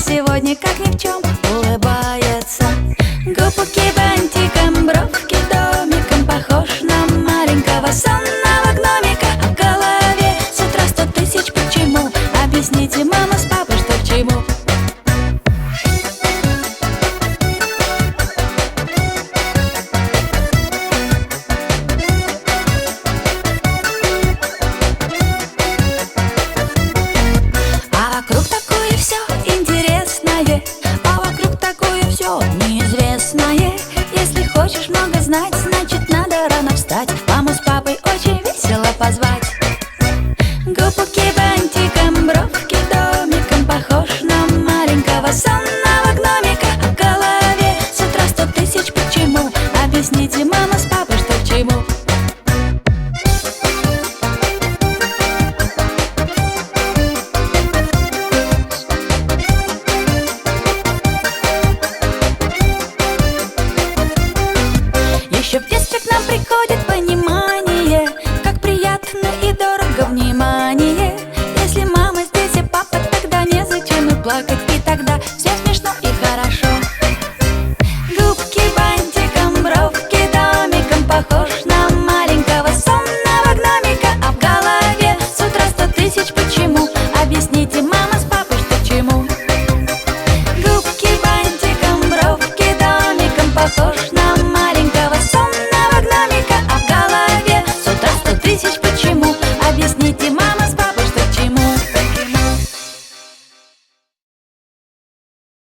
сегодня, как ни в чем, улыбается. Губки бантиком, бровки домиком, похож на маленького сонного гномика. А в голове с утра 100 тысяч почему. Объясните, мама с папой, что к чему. Неизвестное. Если хочешь много знать, значит надо рано встать, маму с папой очень весело позвать. Губки бантиком, бровки домиком, похож на маленького сонного гномика. А в голове с утра 100 тысяч почему. Объясните, мама с папой, что к чему. Еще в детстве к нам приходит понимание, как приятно и дорого внимание. Если мама здесь и папа, тогда незачем и плакать, и тогда все смешно и хорошо.